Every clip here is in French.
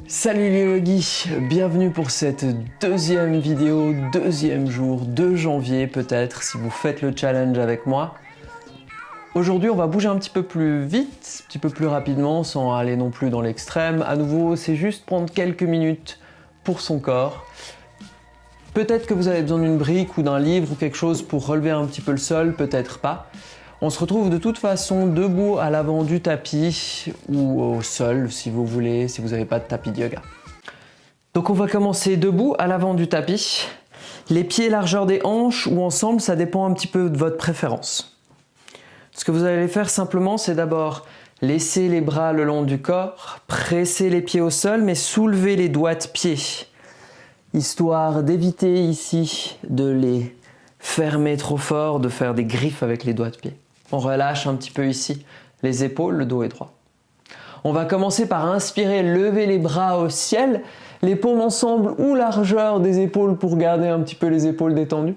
Salut les yogis, bienvenue pour cette deuxième vidéo, deuxième jour, 2 janvier peut-être, si vous faites le challenge avec moi. Aujourd'hui, on va bouger un petit peu plus vite, un petit peu plus rapidement, sans aller non plus dans l'extrême. À nouveau, c'est juste prendre quelques minutes pour son corps. Peut-être que vous avez besoin d'une brique ou d'un livre ou quelque chose pour relever un petit peu le sol, peut-être pas. On se retrouve de toute façon debout à l'avant du tapis ou au sol si vous voulez, si vous n'avez pas de tapis de yoga. Donc on va commencer debout à l'avant du tapis. Les pieds largeur des hanches ou ensemble, ça dépend un petit peu de votre préférence. Ce que vous allez faire simplement, c'est d'abord laisser les bras le long du corps, presser les pieds au sol, mais soulever les doigts de pied, histoire d'éviter ici de les fermer trop fort, de faire des griffes avec les doigts de pied. On relâche un petit peu ici les épaules, le dos est droit. On va commencer par inspirer, lever les bras au ciel, les paumes ensemble ou largeur des épaules pour garder un petit peu les épaules détendues.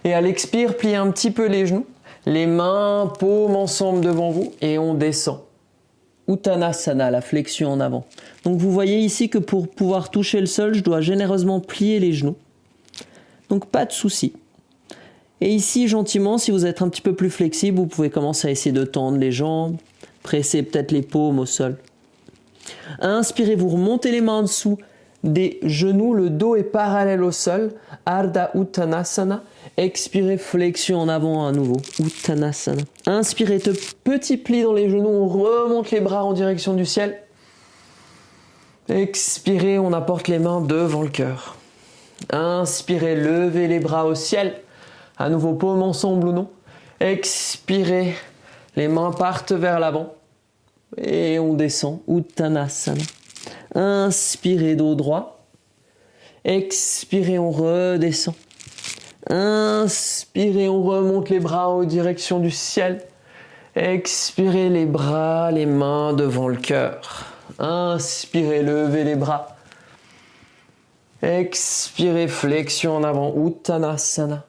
Et à l'expire, pliez un petit peu les genoux, les mains, paumes ensemble devant vous et on descend. Uttanasana, la flexion en avant. Donc vous voyez ici que pour pouvoir toucher le sol, je dois généreusement plier les genoux. Donc pas de souci. Et ici, gentiment, si vous êtes un petit peu plus flexible, vous pouvez commencer à essayer de tendre les jambes, presser peut-être les paumes au sol. Inspirez, vous remontez les mains en dessous des genoux, le dos est parallèle au sol. Ardha Uttanasana. Expirez, flexion en avant à nouveau. Uttanasana. Inspirez, petit pli dans les genoux, on remonte les bras en direction du ciel. Expirez, on apporte les mains devant le cœur. Inspirez, levez les bras au ciel. À nouveau, paumes ensemble ou non. Expirez, les mains partent vers l'avant. Et on descend, Uttanasana. Inspirez, dos droit. Expirez, on redescend. Inspirez, on remonte les bras en direction du ciel. Expirez, les bras, les mains devant le cœur. Inspirez, levez les bras. Expirez, flexion en avant, Uttanasana.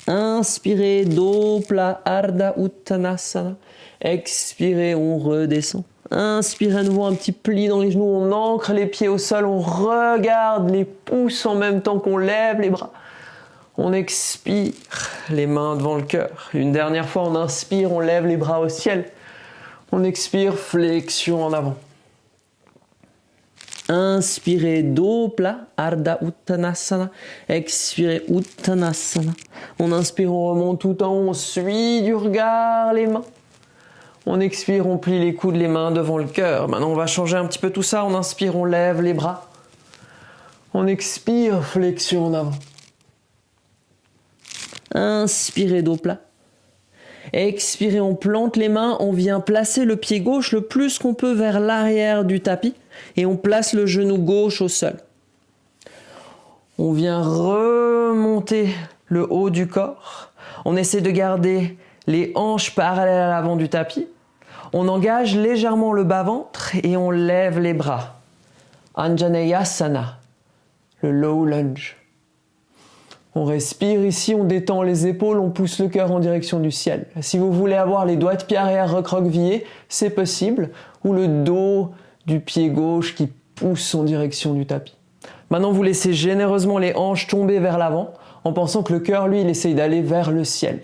Inspirez, dos plat, Ardha Uttanasana. Expirez, on redescend. Inspirez à nouveau un petit pli dans les genoux, on ancre les pieds au sol, on regarde les pouces en même temps qu'on lève les bras. On expire, les mains devant le cœur. Une dernière fois, on inspire, on lève les bras au ciel. On expire, flexion en avant. Inspirez, dos plat, Ardha Uttanasana. Expirez, Uttanasana. On inspire, on remonte tout en haut, on suit du regard les mains. On expire, on plie les coudes, les mains devant le cœur. Maintenant, on va changer un petit peu tout ça. On inspire, on lève les bras. On expire, flexion en avant. Inspirez, dos plat. Expirez, on plante les mains. On vient placer le pied gauche le plus qu'on peut vers l'arrière du tapis. Et on place le genou gauche au sol. On vient remonter le haut du corps. On essaie de garder les hanches parallèles à l'avant du tapis. On engage légèrement le bas-ventre et on lève les bras. Anjaneyasana, le low lunge. On respire ici, on détend les épaules, on pousse le cœur en direction du ciel. Si vous voulez avoir les doigts de pied arrière recroquevillés, c'est possible. Ou le dos du pied gauche qui pousse en direction du tapis. Maintenant, vous laissez généreusement les hanches tomber vers l'avant en pensant que le cœur, lui, il essaye d'aller vers le ciel.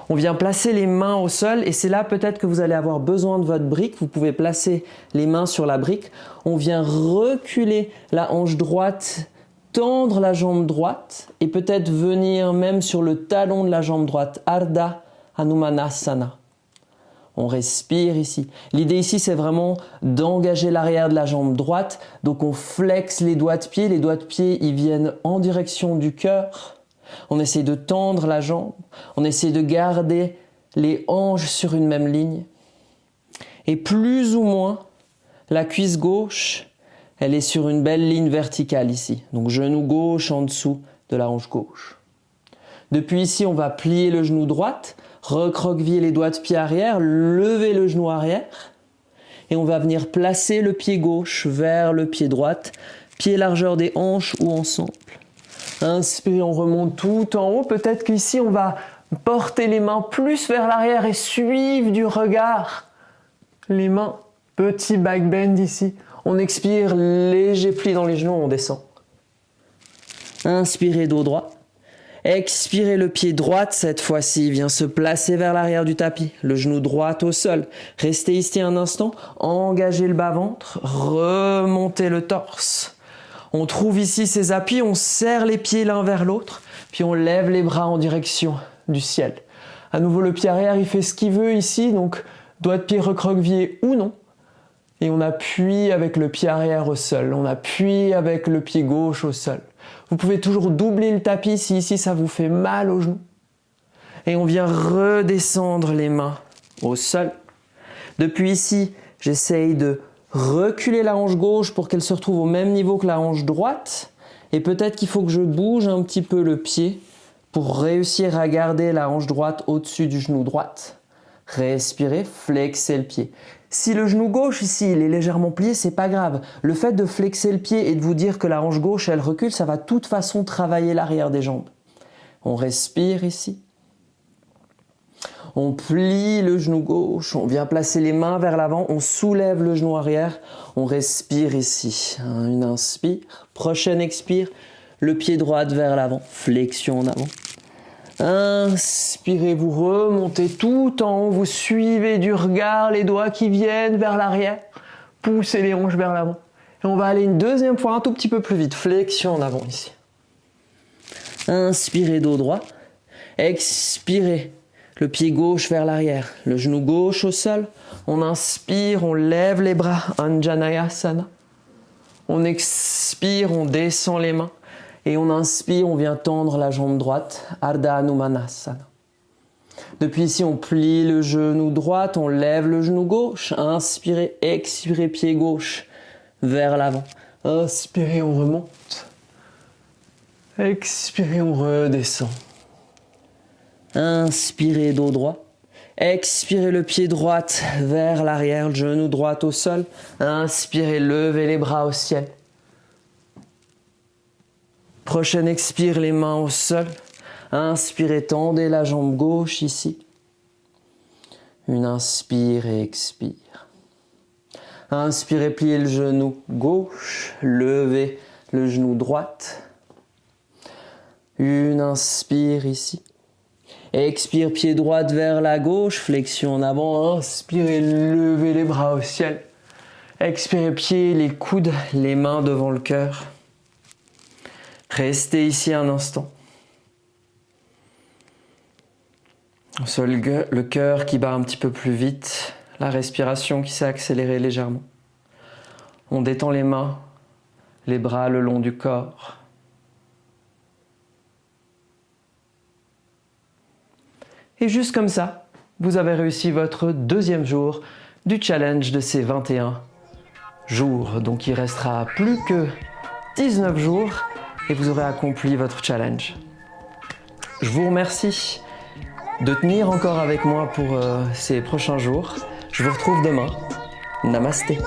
On vient placer les mains au sol et c'est là peut-être que vous allez avoir besoin de votre brique. Vous pouvez placer les mains sur la brique. On vient reculer la hanche droite, tendre la jambe droite et peut-être venir même sur le talon de la jambe droite. Ardha Hanumanasana. On respire ici. L'idée ici, c'est vraiment d'engager l'arrière de la jambe droite. Donc on flexe les doigts de pied. Les doigts de pied, ils viennent en direction du cœur. On essaie de tendre la jambe. On essaie de garder les hanches sur une même ligne. Et plus ou moins, la cuisse gauche, elle est sur une belle ligne verticale ici. Donc genou gauche en dessous de la hanche gauche. Depuis ici, on va plier le genou droite, recroqueviller les doigts de pied arrière, lever le genou arrière. Et on va venir placer le pied gauche vers le pied droite, pied largeur des hanches ou ensemble. Inspire, on remonte tout en haut. Peut-être qu'ici, on va Portez les mains plus vers l'arrière et suivez du regard. Les mains, petit back bend ici. On expire, léger pli dans les genoux, on descend. Inspirez dos droit. Expirez, le pied droit cette fois-ci vient se placer vers l'arrière du tapis. Le genou droit au sol. Restez ici un instant. Engagez le bas-ventre. Remontez le torse. On trouve ici ses appuis. On serre les pieds l'un vers l'autre. Puis on lève les bras en direction du ciel. À nouveau, le pied arrière, il fait ce qu'il veut ici. Donc, doigt de pied recroquevillé ou non. Et on appuie avec le pied arrière au sol. On appuie avec le pied gauche au sol. Vous pouvez toujours doubler le tapis si ici ça vous fait mal aux genoux. Et on vient redescendre les mains au sol. Depuis ici, j'essaye de reculer la hanche gauche pour qu'elle se retrouve au même niveau que la hanche droite. Et peut-être qu'il faut que je bouge un petit peu le pied pour réussir à garder la hanche droite au-dessus du genou droite. Respirez, flexez le pied. Si le genou gauche ici, il est légèrement plié, c'est pas grave. Le fait de flexer le pied et de vous dire que la hanche gauche, elle recule, ça va de toute façon travailler l'arrière des jambes. On respire ici. On plie le genou gauche, on vient placer les mains vers l'avant, on soulève le genou arrière, on respire ici. Une inspire, prochaine expire, le pied droit vers l'avant, flexion en avant. Inspirez, vous remontez tout en haut, vous suivez du regard les doigts qui viennent vers l'arrière, poussez les hanches vers l'avant. Et on va aller une deuxième fois un tout petit peu plus vite, flexion en avant ici. Inspirez, dos droit, expirez, le pied gauche vers l'arrière, le genou gauche au sol. On inspire, on lève les bras, Anjaneyasana. On expire, on descend les mains. Et on inspire, on vient tendre la jambe droite, Ardha Hanumanasana. Depuis ici, on plie le genou droit, on lève le genou gauche. Inspirez, expirez, pied gauche vers l'avant. Inspirez, on remonte. Expirez, on redescend. Inspirez, dos droit. Expirez, le pied droit vers l'arrière, le genou droit au sol. Inspirez, levez les bras au ciel. Prochaine expire, les mains au sol. Inspirez, tendez la jambe gauche ici. Une inspire et expire. Inspirez, pliez le genou gauche. Levez le genou droite. Une inspire ici. Expire, pied droit vers la gauche. Flexion en avant. Inspirez, levez les bras au ciel. Expirez, pieds, les coudes, les mains devant le cœur. Restez ici un instant. Le cœur qui bat un petit peu plus vite, la respiration qui s'est accélérée légèrement. On détend les mains, les bras le long du corps. Et juste comme ça, vous avez réussi votre deuxième jour du challenge de ces 21 jours. Donc il restera plus que 19 jours. Et vous aurez accompli votre challenge. Je vous remercie de tenir encore avec moi pour ces prochains jours. Je vous retrouve demain. Namasté.